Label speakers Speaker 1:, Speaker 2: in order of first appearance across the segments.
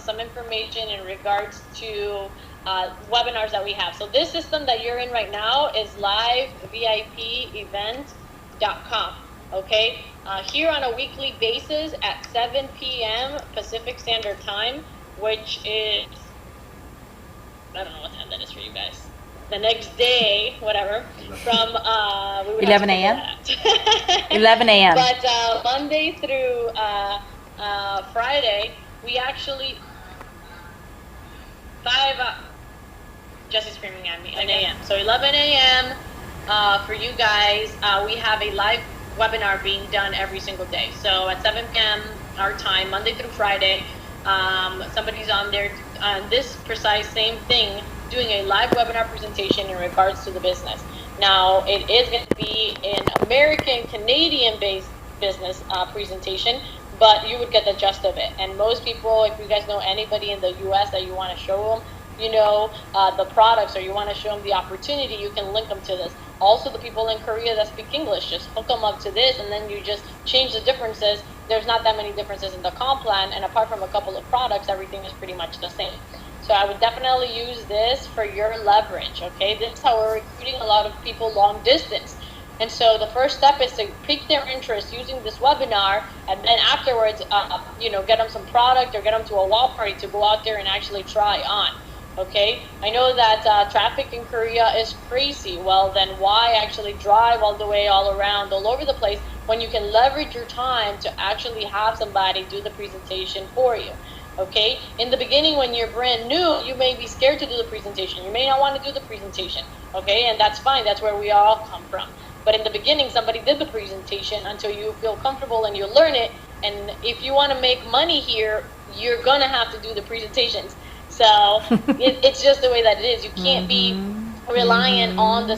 Speaker 1: some information in regards to webinars that we have. So this system that you're in right now is livevipevent.com. Okay, here on a weekly basis at 7 p.m. Pacific Standard Time, which is, I don't know what time that is for you guys. The next day, whatever, from
Speaker 2: 11 a.m. 11 a.m.
Speaker 1: But Monday through Friday, we actually Jesse's screaming at me. 11 a.m. So 11 a.m. For you guys, we have a live webinar being done every single day. So at 7 p.m. our time, Monday through Friday, somebody's on there on this precise same thing, doing a live webinar presentation in regards to the business. Now, it is going to be an American, Canadian-based business presentation, but you would get the gist of it. And most people, if you guys know anybody in the U.S. that you want to show them, the products, or you want to show them the opportunity, you can link them to this. Also, the people in Korea that speak English, just hook them up to this, and then you just change the differences. There's not that many differences in the comp plan, and apart from a couple of products, everything is pretty much the same. So I would definitely use this for your leverage, okay? This is how we're recruiting a lot of people long distance. And so the first step is to pique their interest using this webinar, and then afterwards, get them some product or get them to a wall party to go out there and actually try on. Okay, I know that traffic in Korea is crazy. Well, then why actually drive all the way all around, all over the place, when you can leverage your time to actually have somebody do the presentation for you? Okay, in the beginning, when you're brand new, you may be scared to do the presentation. You may not want to do the presentation. Okay, and that's fine. That's where we all come from. But in the beginning, somebody did the presentation until you feel comfortable and you learn it. And if you want to make money here, you're gonna have to do the presentations. So it's just the way that it is. You can't be reliant on the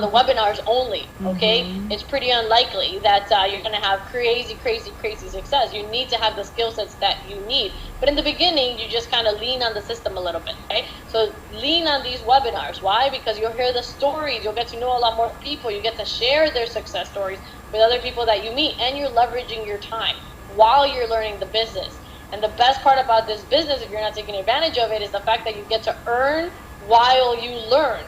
Speaker 1: webinars only. Okay, it's pretty unlikely that you're going to have crazy success. You need to have the skill sets that you need. But in the beginning, you just kind of lean on the system a little bit. Okay, so lean on these webinars. Why? Because you'll hear the stories. You'll get to know a lot more people. You get to share their success stories with other people that you meet, and you're leveraging your time while you're learning the business. And the best part about this business, if you're not taking advantage of it, is the fact that you get to earn while you learn.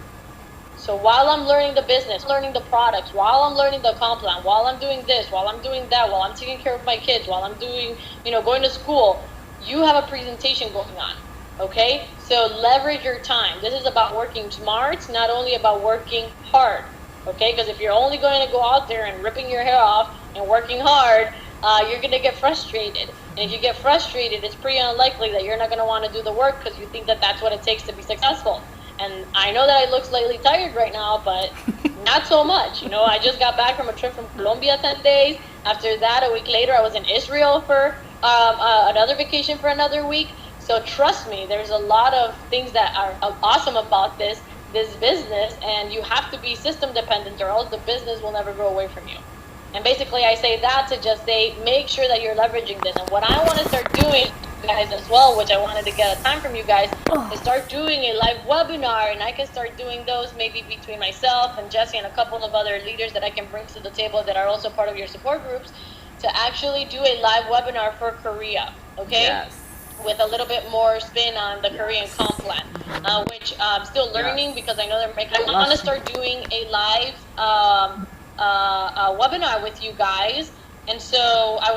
Speaker 1: So while I'm learning the business, learning the products, while I'm learning the comp plan, while I'm doing this, while I'm doing that, while I'm taking care of my kids, while I'm doing, going to school, you have a presentation going on. Okay? So leverage your time. This is about working smart, it's not only about working hard. Okay? Because if you're only going to go out there and ripping your hair off and working hard, you're going to get frustrated. And if you get frustrated, it's pretty unlikely that you're not going to want to do the work because you think that that's what it takes to be successful. And I know that I look slightly tired right now, but not so much. I just got back from a trip from Colombia 10 days. After that, a week later, I was in Israel for another vacation for another week. So trust me, there's a lot of things that are awesome about this business, and you have to be system dependent or else the business will never go away from you. And basically, I say that to just say, make sure that you're leveraging this. And what I want to start doing, guys, as well, which I wanted to get a time from you guys, is start doing a live webinar. And I can start doing those maybe between myself and Jesse and a couple of other leaders that I can bring to the table that are also part of your support groups, to actually do a live webinar for Korea, okay? Yes. With a little bit more spin on the Korean comp plan, which I'm still learning because I know they're making. I want to start doing a live webinar with you guys, and so I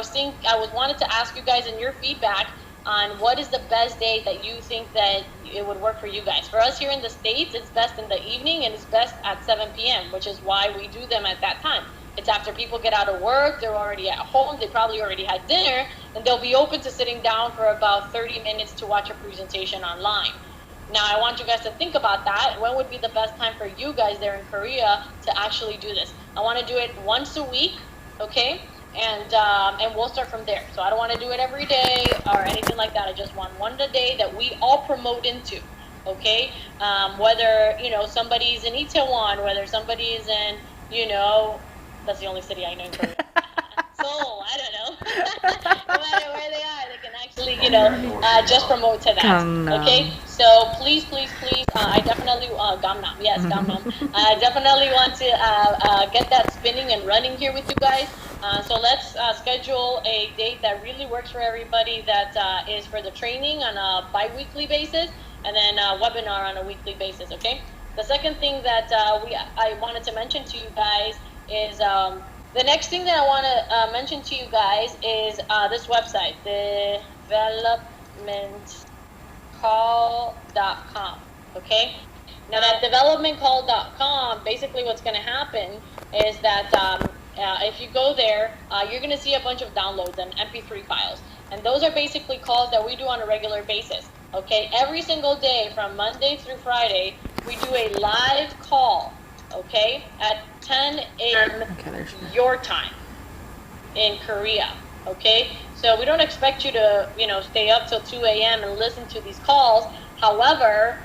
Speaker 1: wanted to ask you guys in your feedback on what is the best day that you think that it would work for you guys. For us here in the States, it's best in the evening and it's best at 7 p.m., which is why we do them at that time. It's after people get out of work, they're already at home, they probably already had dinner, and they'll be open to sitting down for about 30 minutes to watch a presentation online. Now, I want you guys to think about that. When would be the best time for you guys there in Korea to actually do this? I want to do it once a week, okay? And we'll start from there. So I don't want to do it every day or anything like that. I just want one a day that we all promote into, okay? Whether, somebody's in Itaewon, whether somebody's in, that's the only city I know in Korea. Seoul, I don't know. No matter where they are, they can actually, just promote to that. Okay? So please, I definitely, Gangnam, yes, Gangnam. I definitely want to get that spinning and running here with you guys. So let's schedule a date that really works for everybody, that is for the training on a bi-weekly basis, and then a webinar on a weekly basis, okay? The second thing that I wanted to mention to you guys is the next thing that I want to mention to you guys is this website, developmentcall.com, okay? Now that developmentcall.com, basically what's going to happen is that if you go there, you're going to see a bunch of downloads and MP3 files. And those are basically calls that we do on a regular basis, okay? Every single day from Monday through Friday, we do a live call, okay, at 10 a.m. your time in Korea, okay? So we don't expect you to, stay up till 2 a.m. and listen to these calls. However,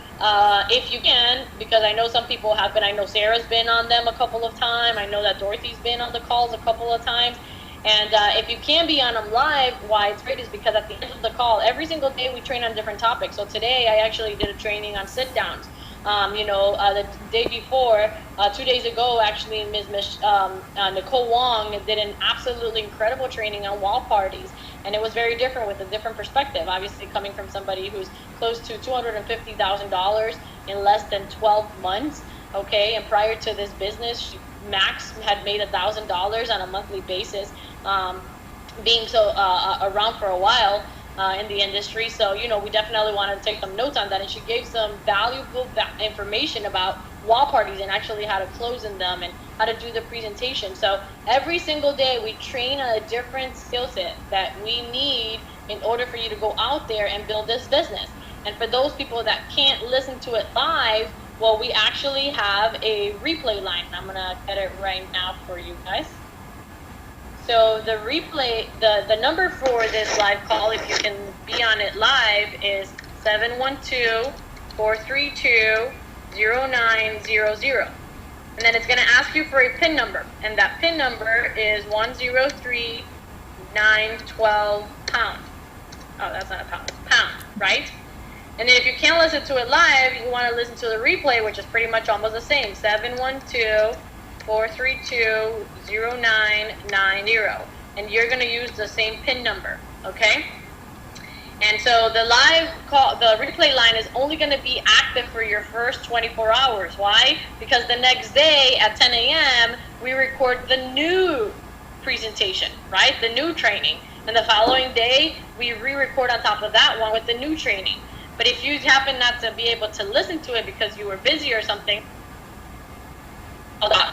Speaker 1: if you can, because I know some people have been, I know Sarah's been on them a couple of times, I know that Dorothy's been on the calls a couple of times, and if you can be on them live, why it's great is because at the end of the call, every single day we train on different topics. So today I actually did a training on sit-downs. The day before, 2 days ago, actually, Nicole Wong did an absolutely incredible training on wall parties. And it was very different with a different perspective, obviously coming from somebody who's close to $250,000 in less than 12 months, okay? And prior to this business, Max had made $1,000 on a monthly basis, being around for a while in the industry. So, we definitely wanted to take some notes on that. And she gave some valuable information about wall parties and actually how to close in them and how to do the presentation. So every single day we train on a different skill set that we need in order for you to go out there and build this business. And for those people that can't listen to it live, well, we actually have a replay line. I'm gonna get it right now for you guys. So the replay, the number for this live call, if you can be on it live, is 712-432-0900. And then it's going to ask you for a PIN number. And that PIN number is 103912 pound. Oh, that's not a pound. Pound, right? And then if you can't listen to it live, you want to listen to the replay, which is pretty much almost the same. 712-432-0990. And you're going to use the same PIN number, okay? And so the live call, the replay line is only going to be active for your first 24 hours. Why? Because the next day at 10 a.m., we record the new presentation, right? The new training. And the following day, we re-record on top of that one with the new training. But if you happen not to be able to listen to it because you were busy or something,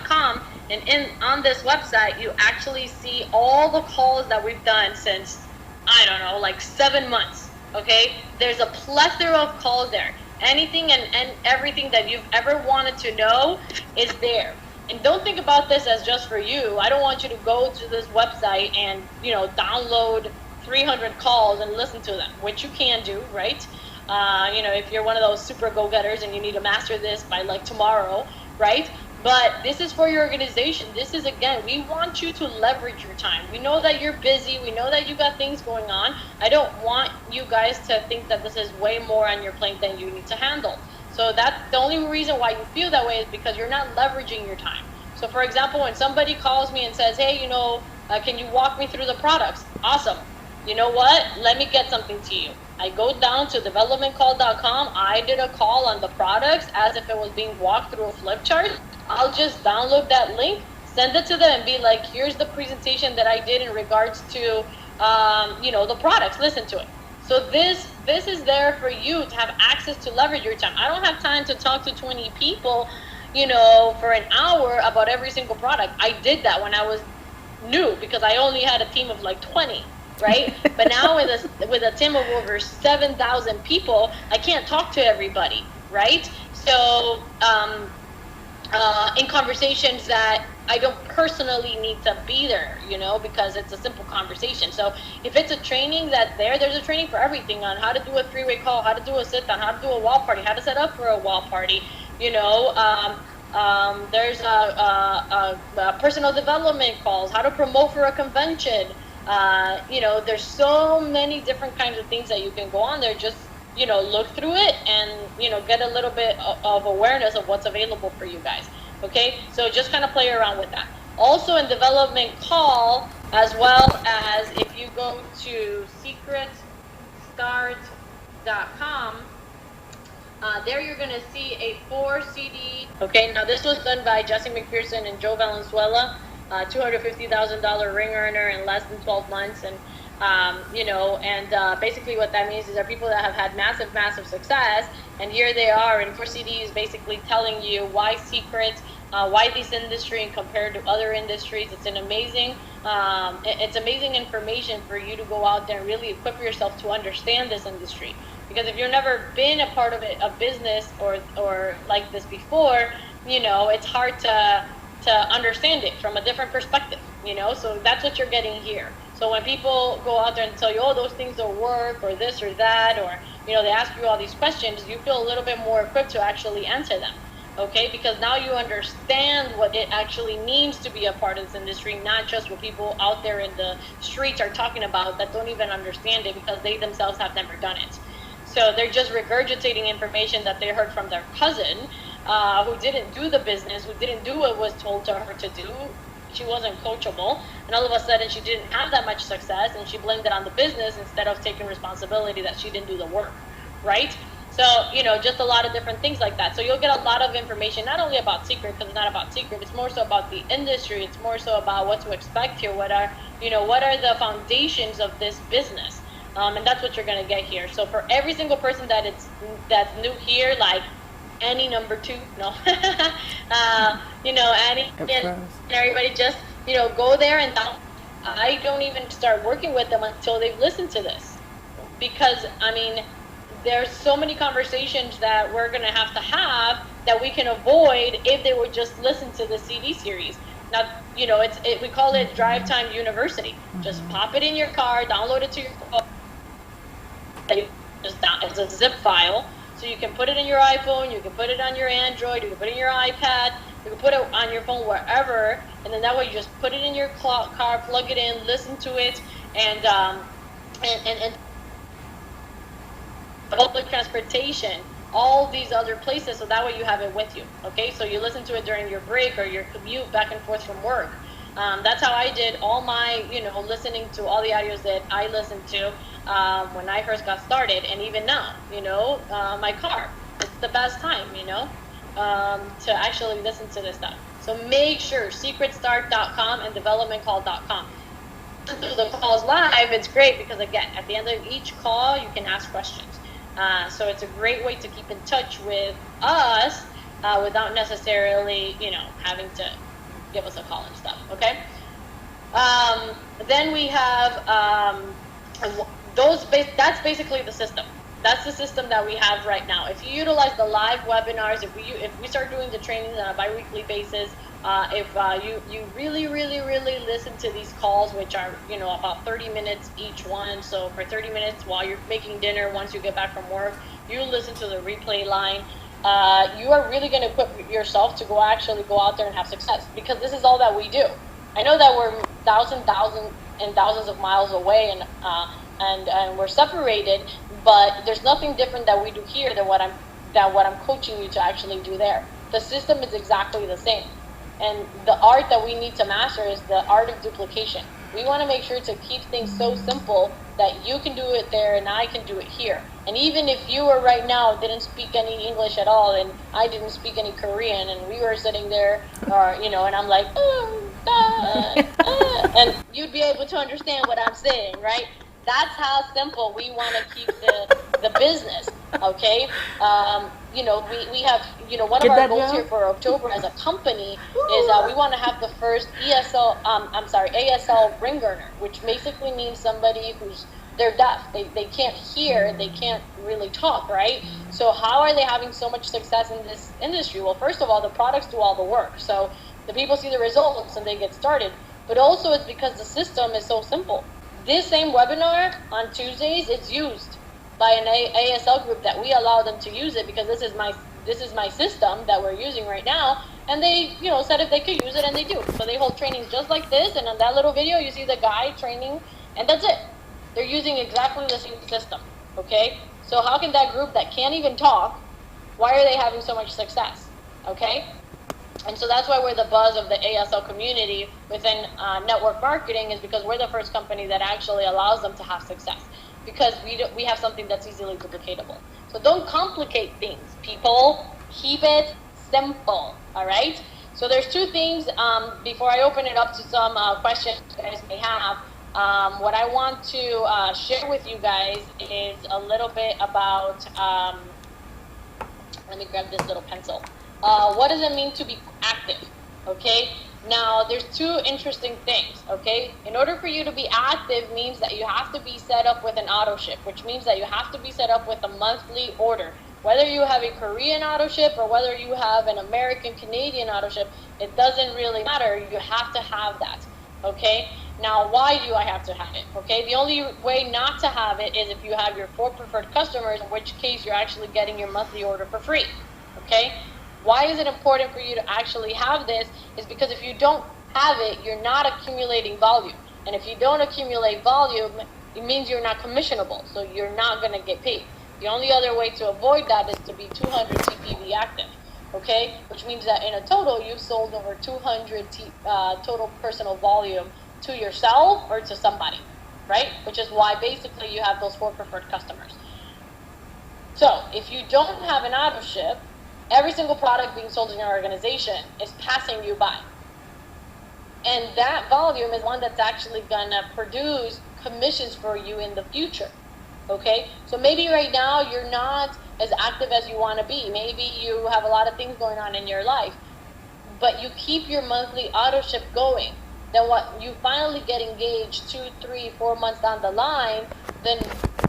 Speaker 1: .com, and on this website, you actually see all the calls that we've done since, I don't know, like 7 months, okay? There's a plethora of calls there. Anything and everything that you've ever wanted to know is there. And don't think about this as just for you. I don't want you to go to this website and, download 300 calls and listen to them, which you can do, right? If you're one of those super go-getters and you need to master this by like tomorrow, right? But this is for your organization. This is, again, we want you to leverage your time. We know that you're busy. We know that you got things going on. I don't want you guys to think that this is way more on your plate than you need to handle. So that's the only reason why you feel that way, is because you're not leveraging your time. So for example, when somebody calls me and says, hey, can you walk me through the products? Awesome. You know what? Let me get something to you. I go down to developmentcall.com. I did a call on the products as if it was being walked through a flip chart. I'll just download that link, send it to them, and be like, here's the presentation that I did in regards to, the products. Listen to it. So this is there for you to have access to leverage your time. I don't have time to talk to 20 people, for an hour about every single product. I did that when I was new because I only had a team of like 20. Right? But now with a team of over 7,000 people, I can't talk to everybody, right? So in conversations that I don't personally need to be there, because it's a simple conversation. So if it's a training that's there's a training for everything on how to do a three-way call, how to do a sit-down, how to do a wall party, how to set up for a wall party, there's personal development calls, how to promote for a convention. There's so many different kinds of things that you can go on there. Just, look through it and, get a little bit of awareness of what's available for you guys. Okay. So just kind of play around with that. Also in development call, as well as if you go to SEACRET.com, there you're going to see a 4 CD. Okay, now this was done by Jesse McPherson and Joe Valenzuela, $250,000 ring earner in less than 12 months. And, basically what that means is there are people that have had massive, massive success. And here they are in 4 CDs basically telling you why Secret, why this industry compared to other industries. It's an amazing, it's amazing information for you to go out there and really equip yourself to understand this industry. Because if you've never been a part of it, a business or like this before, it's hard to understand it from a different perspective, so that's what you're getting here. So when people go out there and tell you, oh, those things don't work or this or that, or, they ask you all these questions, you feel a little bit more equipped to actually answer them. Okay, because now you understand what it actually means to be a part of this industry, not just what people out there in the streets are talking about that don't even understand it because they themselves have never done it. So they're just regurgitating information that they heard from their cousin, who didn't do the business, who didn't do what was told to her to do. She wasn't coachable, and all of a sudden she didn't have that much success, and she blamed it on the business instead of taking responsibility that she didn't do the work, right? So, just a lot of different things like that. So you'll get a lot of information, not only about Secret, because it's not about Secret, it's more so about the industry, it's more so about what to expect here, what are the foundations of this business. And that's what you're going to get here. So for every single person that's new here, like any number 2, no, Annie and everybody, just, go there and I don't even start working with them until they've listened to this. Because, there's so many conversations that we're going to have that we can avoid if they would just listen to the CD series. Now, we call it Drive Time University. Just pop it in your car, download it to your phone. It's a zip file, so you can put it in your iPhone, you can put it on your Android, you can put it in your iPad, you can put it on your phone wherever, and then that way you just put it in your car, plug it in, listen to it, and public transportation, all these other places, so that way you have it with you. Okay, so you listen to it during your break or your commute back and forth from work. That's how I did all my, listening to all the audios that I listened to when I first got started, and even now, my car. It's the best time, to actually listen to this stuff. So make sure, secretstart.com and developmentcall.com. The calls live, it's great because, again, at the end of each call, you can ask questions. So it's a great way to keep in touch with us without necessarily, having to give us a call and stuff, okay? Then we have that's basically the system. That's the system that we have right now. If you utilize the live webinars, if we start doing the trainings on a bi-weekly basis, if you really, really, really listen to these calls, which are, about 30 minutes each one. So for 30 minutes while you're making dinner, once you get back from work, you listen to the replay line. You are really going to equip yourself to go out there and have success, because this is all that we do. I know that we're thousands of miles away and we're separated, but there's nothing different that we do here than what I'm coaching you to actually do there. The system is exactly the same. And the art that we need to master is the art of duplication. We want to make sure to keep things so simple that you can do it there and I can do it here. And even if you were right now didn't speak any English at all and I didn't speak any Korean and we were sitting there, or and I'm like, and you'd be able to understand what I'm saying, right? That's how simple we want to keep the business, okay? We have, one of our goals here for October as a company is that we want to have the first ASL ring earner, which basically means somebody they're deaf. They can't hear, they can't really talk, right? So how are they having so much success in this industry? Well, first of all, the products do all the work. So the people see the results and they get started. But also it's because the system is so simple. This same webinar on Tuesdays is used by an ASL group that we allow them to use it because this is my system that we're using right now, and they said if they could use it, and they do. So they hold trainings just like this, and on that little video you see the guy training, and that's it. They're using exactly the same system, okay? So how can that group that can't even talk, why are they having so much success, okay? And so that's why we're the buzz of the ASL community within network marketing, is because we're the first company that actually allows them to have success, because we have something that's easily duplicatable. So don't complicate things, people. Keep it simple, all right? So there's two things, before I open it up to some questions you guys may have. What I want to share with you guys is a little bit about, let me grab this little pencil. What does it mean to be active? Okay, now there's two interesting things. Okay, in order for you to be active means that you have to be set up with an auto ship, which means that you have to be set up with a monthly order. Whether you have a Korean auto ship or whether you have an American Canadian auto ship, it doesn't really matter. You have to have that. Okay, now why do I have to have it? Okay, the only way not to have it is if you have your 4 preferred customers, in which case you're actually getting your monthly order for free. Okay, why is it important for you to actually have this? Is because if you don't have it, you're not accumulating volume. And if you don't accumulate volume, it means you're not commissionable, so you're not going to get paid. The only other way to avoid that is to be 200 TPV active, okay? Which means that in a total, you've sold over 200 total personal volume to yourself or to somebody, right? Which is why basically you have those 4 preferred customers. So if you don't have an auto ship, every single product being sold in your organization is passing you by. And that volume is one that's actually gonna produce commissions for you in the future. Okay, so maybe right now you're not as active as you want to be. Maybe you have a lot of things going on in your life, but you keep your monthly auto ship going. Then what you finally get engaged 2, 3, 4 months down the line, then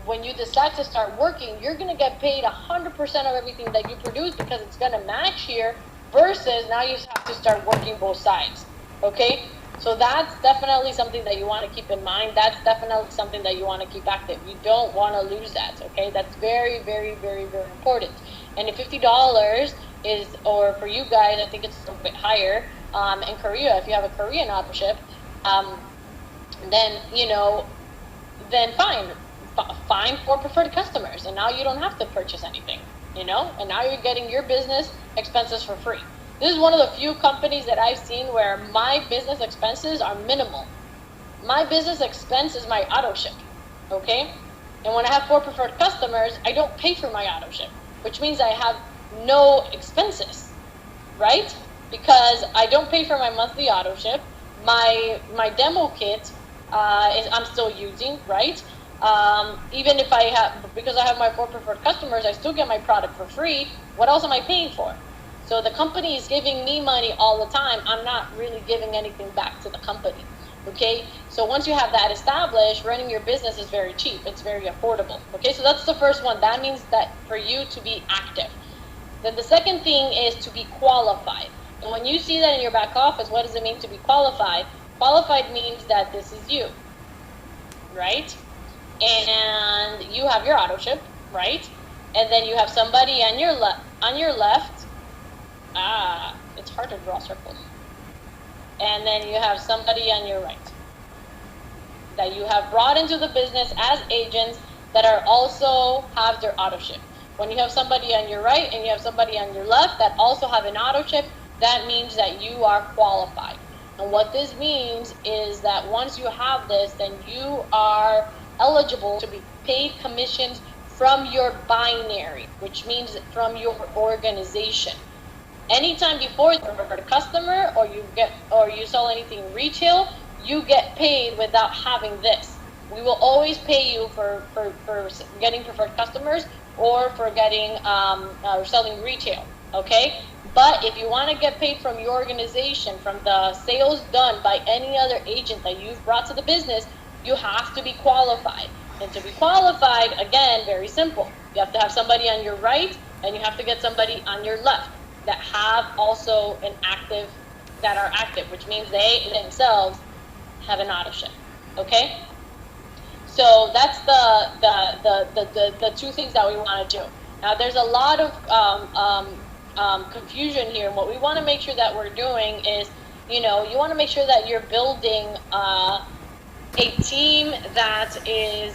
Speaker 1: when you decide to start working, you're going to get paid 100% of everything that you produce, because it's going to match here, versus now you have to start working both sides. Okay, so that's definitely something that you want to keep in mind. That's definitely something that you want to keep active. You don't want to lose that, okay? That's very, very, very, very important. And if $50 is, or for you guys, I think it's a bit higher, in Korea, if you have a Korean auto ship, then, you know, then find 4 preferred customers, and now you don't have to purchase anything, you know? And now you're getting your business expenses for free. This is one of the few companies that I've seen where my business expenses are minimal. My business expense is my auto ship, okay? And when I have 4 preferred customers, I don't pay for my auto ship, which means I have no expenses, right? Because I don't pay for my monthly auto ship. My demo kit I'm still using, right? Even if I have, because I have my 4 preferred customers, I still get my product for free. What else am I paying for? So the company is giving me money all the time. I'm not really giving anything back to the company, okay? So once you have that established, running your business is very cheap. It's very affordable, okay? So that's the first one. That means that for you to be active. Then the second thing is to be qualified. And when you see that in your back office, what does it mean to be qualified? Qualified means that this is you, right? And you have your auto ship, right? And then you have somebody on your left. It's hard to draw circles. And then you have somebody on your right that you have brought into the business as agents that are also have their auto ship. When you have somebody on your right and you have somebody on your left that also have an auto ship, that means that you are qualified. And what this means is that once you have this, then you are eligible to be paid commissions from your binary, which means from your organization. Anytime before you're a customer or you sell anything retail, you get paid without having this. We will always pay you for getting preferred customers or for getting selling retail, okay? But if you want to get paid from your organization, from the sales done by any other agent that you've brought to the business, you have to be qualified. And to be qualified, again, very simple. You have to have somebody on your right and you have to get somebody on your left that have also that are active, which means they themselves have an auto ship, okay? So that's the 2 things that we want to do. Now there's a lot of confusion here. What we want to make sure that we're doing is, you want to make sure that you're building a team that is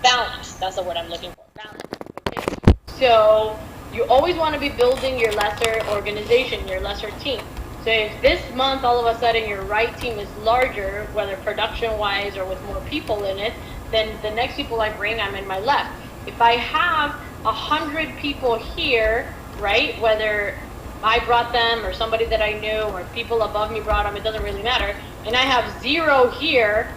Speaker 1: balanced. That's the word I'm looking for, balanced. Okay? So You always want to be building your lesser organization, your lesser team. So if this month all of a sudden your right team is larger, whether production-wise or with more people in it, then the next people I bring, I'm in my left. If I have 100 people here, right, whether I brought them or somebody that I knew or people above me brought them, it doesn't really matter, and I have 0 here,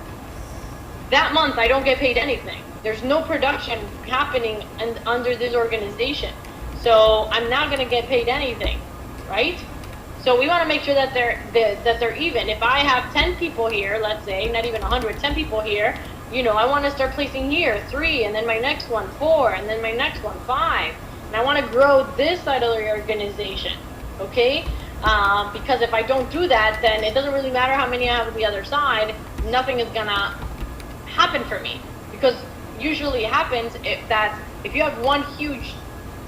Speaker 1: that month I don't get paid anything. There's no production happening under this organization. So I'm not going to get paid anything, right? So we want to make sure that they're even. If I have 10 people here, let's say, not even 100, 10 people here, you know, I want to start placing here 3, and then my next one 4, and then my next one 5. And I want to grow this side of the organization, okay? Because if I don't do that, then it doesn't really matter how many I have on the other side. Nothing is going to happen for me. Because usually it happens if you have one huge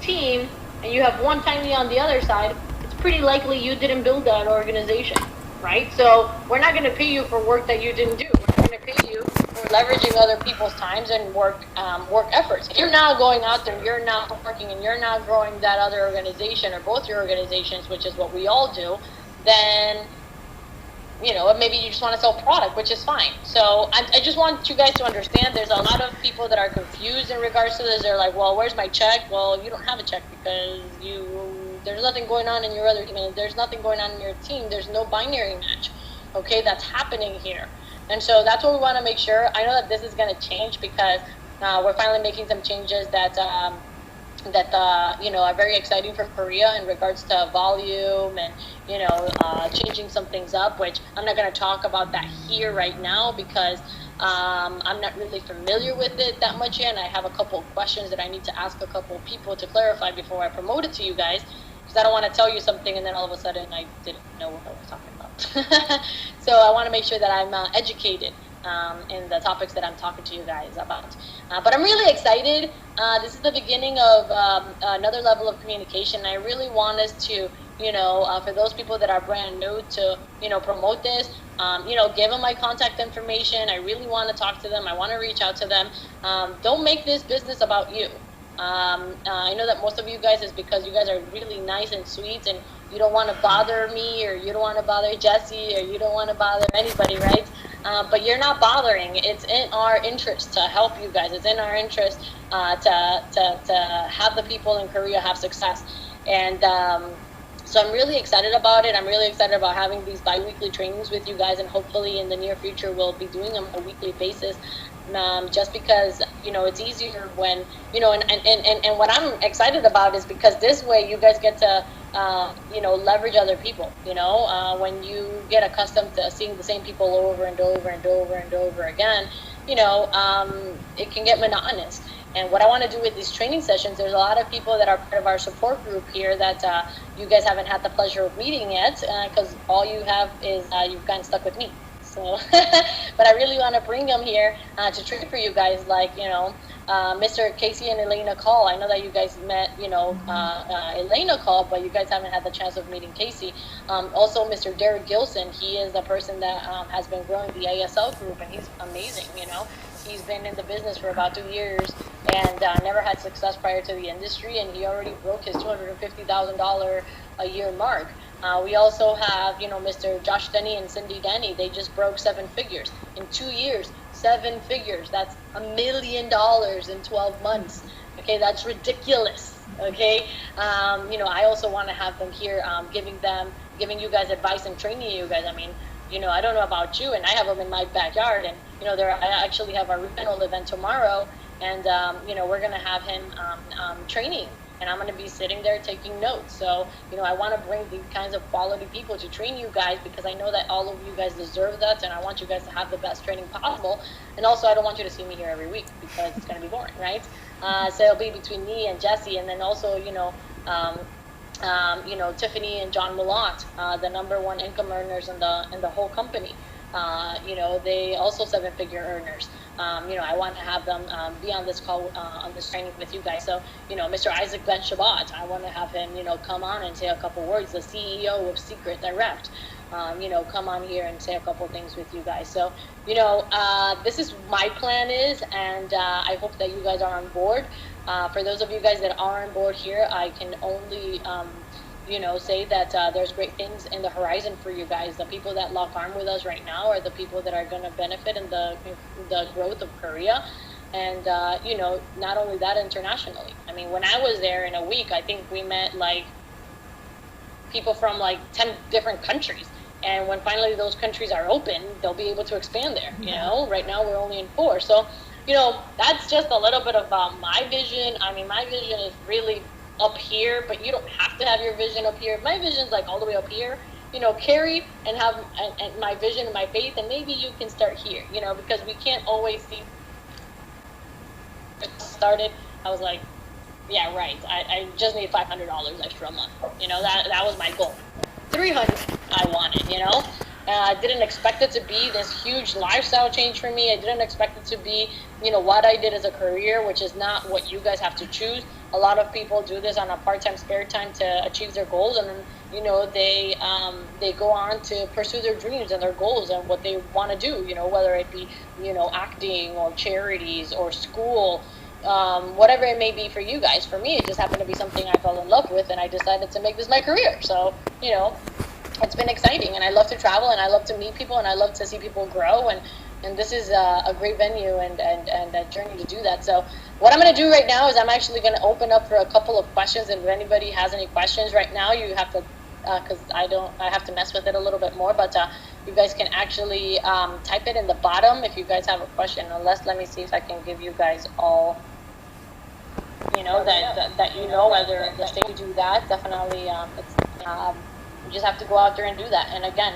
Speaker 1: team and you have one tiny on the other side, it's pretty likely you didn't build that organization, right? So we're not going to pay you for work that you didn't do. We're going to pay you for leveraging other people's times and work efforts. If you're not going out there, you're not working, and you're not growing that other organization or both your organizations, which is what we all do, then you know, maybe you just want to sell product, which is fine. So I just want you guys to understand there's a lot of people that are confused in regards to this. They're like, well, where's my check? Well, you don't have a check because there's nothing going on in your other team. And there's nothing going on in your team. There's no binary match, okay, that's happening here. And so that's what we want to make sure. I know that this is going to change because we're finally making some changes that you know, are very exciting for Korea in regards to volume and, you know, changing some things up, which I'm not going to talk about that here right now because I'm not really familiar with it that much yet, and I have a couple of questions that I need to ask a couple of people to clarify before I promote it to you guys, because I don't want to tell you something and then all of a sudden I didn't know what I was talking about. So I want to make sure that I'm educated in the topics that I'm talking to you guys about. But I'm really excited. This is the beginning of another level of communication. I really want us to, you know, for those people that are brand new, to, you know, promote this, you know, give them my contact information. I really want to talk to them. I want to reach out to them. Don't make this business about you. I know that most of you guys is because you guys are really nice and sweet and you don't want to bother me, or you don't want to bother Jesse, or you don't want to bother anybody, right? But you're not bothering. It's in our interest to help you guys. It's in our interest to have the people in Korea have success. And so I'm really excited about it. I'm really excited about having these bi-weekly trainings with you guys, and hopefully in the near future we'll be doing them on a weekly basis. Just because, you know, it's easier when, you know, and what I'm excited about is because this way you guys get to, you know, leverage other people, you know, when you get accustomed to seeing the same people over and over and over and over again, you know, it can get monotonous. And what I want to do with these training sessions, there's a lot of people that are part of our support group here that you guys haven't had the pleasure of meeting yet, because all you have is you've gotten stuck with me. So, but I really want to bring them here to train for you guys, like, you know, Mr. Casey and Elena Call. I know that you guys met, you know, Elena Call, but you guys haven't had the chance of meeting Casey. Also, Mr. Derek Gilson, he is the person that has been growing the ASL group, and he's amazing, you know. He's been in the business for about 2 years and never had success prior to the industry, and he already broke his $250,000 a year mark. We also have, you know, Mr. Josh Denny and Cindy Denny. They just broke 7 figures in 2 years. 7 figures. That's $1 million in 12 months. Okay, that's ridiculous. Okay, you know, I also want to have them here, giving you guys advice and training you guys. I mean, you know, I don't know about you, and I have them in my backyard, and you know, I actually have our regional event tomorrow, and you know, we're gonna have him training. And I'm going to be sitting there taking notes. So, you know, I want to bring these kinds of quality people to train you guys, because I know that all of you guys deserve that, and I want you guys to have the best training possible. And also, I don't want you to see me here every week, because it's going to be boring, right? So it'll be between me and Jesse, and then also, you know, Tiffany and John Millot, the #1 income earners in the whole company. You know, they also 7-figure earners. I want to have them be on this call, on this training with you guys. So, Mr. Isaac Ben Shabbat, I want to have him, come on and say a couple words. The CEO of SEACRET Direct, come on here and say a couple things with you guys. So, this is my plan is, and I hope that you guys are on board. For those of you guys that are on board here, I can only, say that there's great things in the horizon for you guys. The people that lock arm with us right now are the people that are going to benefit in the growth of Korea. And, not only that, internationally. I mean, when I was there in a week, I think we met like people from like 10 different countries. And when finally those countries are open, they'll be able to expand there. Right now we're only in 4. So, that's just a little bit about my vision. I mean, my vision is really up here, but you don't have to have your vision up here. My vision's like all the way up here. Carry and have and my vision and my faith, and maybe you can start here. Because we can't always see. Started, I was like, yeah, right. I just need $500 extra a month. That was my goal. 300 I wanted. I didn't expect it to be this huge lifestyle change for me. I didn't expect it to be, what I did as a career, which is not what you guys have to choose. A lot of people do this on a part-time spare time to achieve their goals, and then, they go on to pursue their dreams and their goals and what they want to do, whether it be, acting or charities or school, whatever it may be for you guys. For me, it just happened to be something I fell in love with, and I decided to make this my career. So, it's been exciting, and I love to travel, and I love to meet people, and I love to see people grow, and this is a great venue and a journey to do that. So what I'm going to do right now is I'm actually going to open up for a couple of questions, and if anybody has any questions right now, you have to, because I have to mess with it a little bit more, but you guys can actually type it in the bottom if you guys have a question. Unless, let me see if I can give you guys all, that whether the state do that. Definitely, you just have to go out there and do that. And again,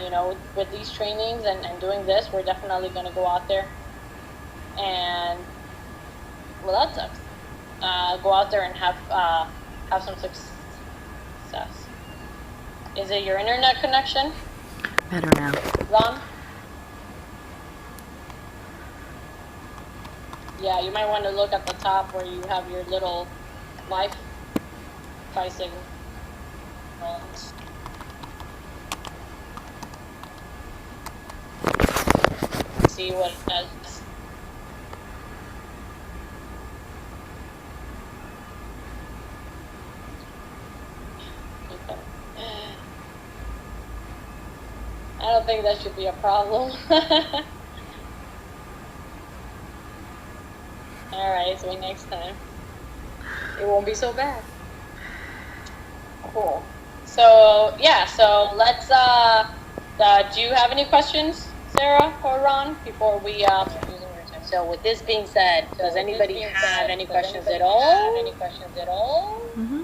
Speaker 1: with these trainings and doing this, we're definitely going to go out there and, well, that sucks. Go out there and have some success. Is it your internet connection?
Speaker 2: Better now.
Speaker 1: Ron? Yeah, you might want to look at the top where you have your little Wi-Fi signal. See what it does. Okay. I don't think that should be a problem. Alright, so next time. It won't be so bad. Cool. So, yeah, so let's, do you have any questions, Sarah or Ron, before we, so with this being said, does anybody have any questions at all?
Speaker 2: Mm-hmm.